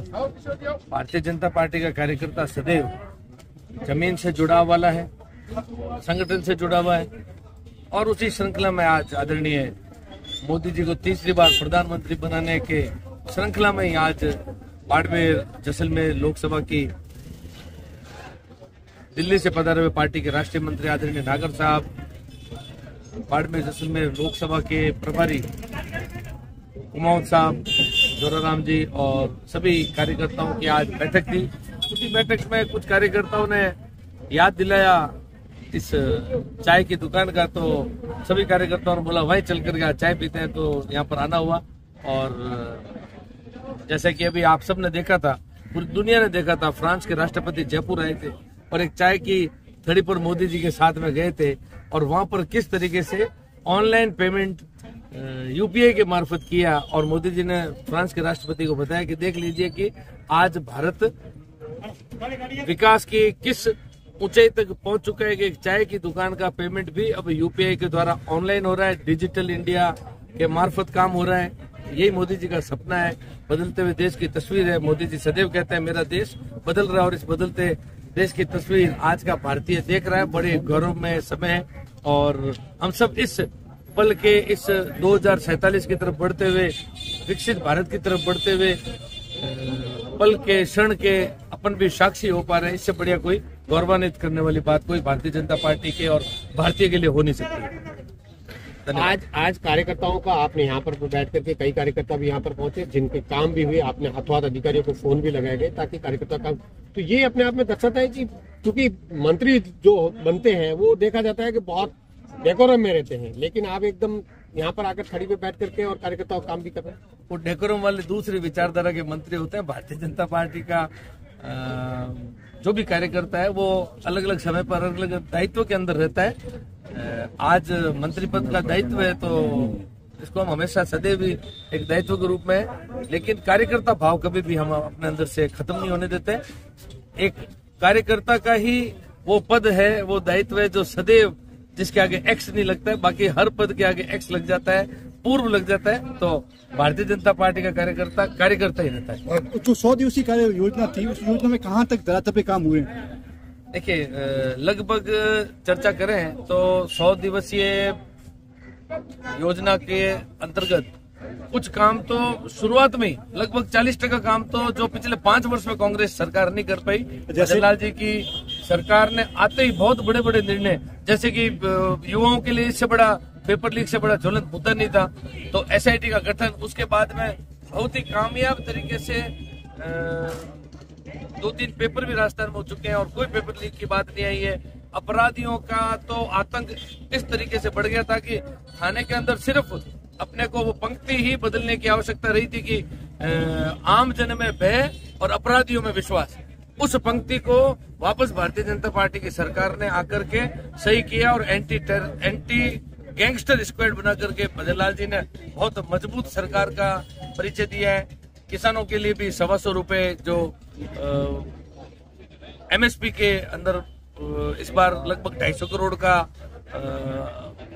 Bharatiya Janata party का कार्यकर्ता सदैव जमीन से जुड़ा वाला है, संगठन से जुड़ा हुआ है और उसी श्रृंखला में आज आदरणीय मोदी जी को तीसरी बार प्रधानमंत्री बनाने के श्रृंखला में ही आज बाड़मेर जैसलमेर लोकसभा की दिल्ली से पधारे हुए पार्टी के राष्ट्रीय मंत्री आदरणीय नागर साहब, बाड़मेर जैसलमेर लोकसभा के प्रभारी कुमाऊं साहब, जोराराम जी और सभी कार्यकर्ताओं की आज बैठक थी। उसी बैठक में कुछ कार्यकर्ताओं ने याद दिलाया इस चाय की दुकान का, तो सभी कार्यकर्ताओं ने बोला वहीं चल कर चाय पीते हैं, तो यहाँ पर आना हुआ। और जैसे कि अभी आप सब ने देखा था, पूरी दुनिया ने देखा था, फ्रांस के राष्ट्रपति जयपुर आए थे और एक चाय की थड़ी पर मोदी जी के साथ में गए थे और वहां पर किस तरीके से ऑनलाइन पेमेंट यूपीआई के मार्फत किया और मोदी जी ने फ्रांस के राष्ट्रपति को बताया कि देख लीजिए कि आज भारत विकास की किस ऊंचाई तक पहुंच चुका है कि एक चाय की दुकान का पेमेंट भी अब यूपीआई के द्वारा ऑनलाइन हो रहा है, डिजिटल इंडिया के मार्फत काम हो रहा है। यही मोदी जी का सपना है, बदलते हुए देश की तस्वीर है। मोदी जी सदैव कहते हैं मेरा देश बदल रहा है और इस बदलते देश की तस्वीर आज का भारतीय देख रहा है। बड़े गौरव में समय है और हम सब इस पल के इस 2047 की तरफ बढ़ते हुए, विकसित भारत की तरफ बढ़ते हुए पल के क्षण के अपन भी साक्षी हो पा रहे हैं। इससे बढ़िया कोई गौरवान्वित करने वाली बात कोई भारतीय जनता पार्टी के और भारतीय के लिए हो नहीं सकती। आज कार्यकर्ताओं का आपने यहाँ पर बैठ करके कई कार्यकर्ता भी यहाँ पर पहुंचे जिनके काम भी हुए, आपने हाथों हाथ अधिकारियों को फोन भी लगाए गए ताकि कार्यकर्ता काम, तो ये अपने आप में दर्शाता है कि क्योंकि मंत्री जो बनते हैं वो देखा जाता है कि बहुत डेकोरम में रहते हैं, लेकिन आप एकदम यहाँ पर आकर खड़ी पे बैठ करके और कार्यकर्ताओं का काम भी कर रहे हैं। वो डेकोरम वाले दूसरी विचारधारा के मंत्री होते हैं। भारतीय जनता पार्टी का जो भी कार्यकर्ता है वो अलग अलग समय पर अलग अलग दायित्व के अंदर रहता है। आज मंत्री पद का दायित्व है तो इसको हम हमेशा सदैव ही एक दायित्व के रूप में, लेकिन कार्यकर्ता भाव कभी भी हम अपने अंदर से खत्म नहीं होने देते। एक कार्यकर्ता का ही वो पद है, वो दायित्व है जो सदैव जिसके आगे एक्स नहीं लगता है, बाकी हर पद के आगे एक्स लग जाता है, पूर्व लग जाता है। तो भारतीय जनता पार्टी का कार्यकर्ता कार्यकर्ता ही रहता है। और जो 100 दिवसीय कार्य योजना थी उस योजना में कहाँ तक धरातल पे काम हुए? देखिए, लगभग चर्चा करें तो 100 दिवसीय योजना के अंतर्गत कुछ काम तो शुरुआत में लगभग 40% काम तो जो पिछले 5 वर्ष में कांग्रेस सरकार नहीं कर पाई। जयललिता जी की सरकार ने आते ही बहुत बड़े बड़े निर्णय, जैसे कि युवाओं के लिए इससे बड़ा पेपर लीक से बड़ा ज्वलंत मुद्दा नहीं था, तो एसआईटी का गठन, उसके बाद में बहुत ही कामयाब तरीके से 2-3 पेपर भी राजस्थान में हो चुके हैं और कोई पेपर लीक की बात नहीं आई है। अपराधियों का तो आतंक इस तरीके से बढ़ गया था कि थाने के अंदर सिर्फ अपने को वो पंक्ति ही बदलने की आवश्यकता रही थी कि आम जन में भय और अपराधियों में विश्वास। उस पंक्ति को वापस भारतीय जनता पार्टी की सरकार ने आकर के सही किया और एंटी गैंगस्टर स्क्वाड बना करके भजनलाल जी ने बहुत मजबूत सरकार का परिचय दिया है। किसानों के लिए भी 125 रुपए जो एमएसपी के अंदर इस बार लगभग 250 करोड़ का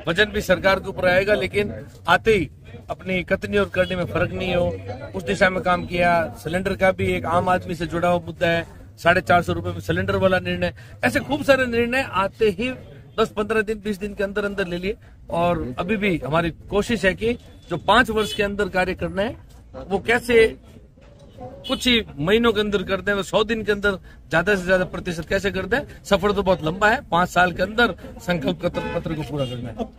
वजन भी सरकार के ऊपर आएगा, लेकिन आते ही अपनी कथनी और करनी में फर्क नहीं हो, उस दिशा में काम किया। सिलेंडर का भी एक आम आदमी से जुड़ा हुआ मुद्दा है, 450 रुपए में सिलेंडर वाला निर्णय। ऐसे खूब सारे निर्णय आते ही 10-15 दिन 20 दिन के अंदर अंदर ले लिए और अभी भी हमारी कोशिश है कि जो 5 वर्ष के अंदर कार्य करना है वो कैसे कुछ ही महीनों के अंदर कर दें, 100 दिन के अंदर ज्यादा से ज्यादा प्रतिशत कैसे कर दें। सफर तो बहुत लंबा है, 5 साल के अंदर संकल्प पत्र को पूरा करना है।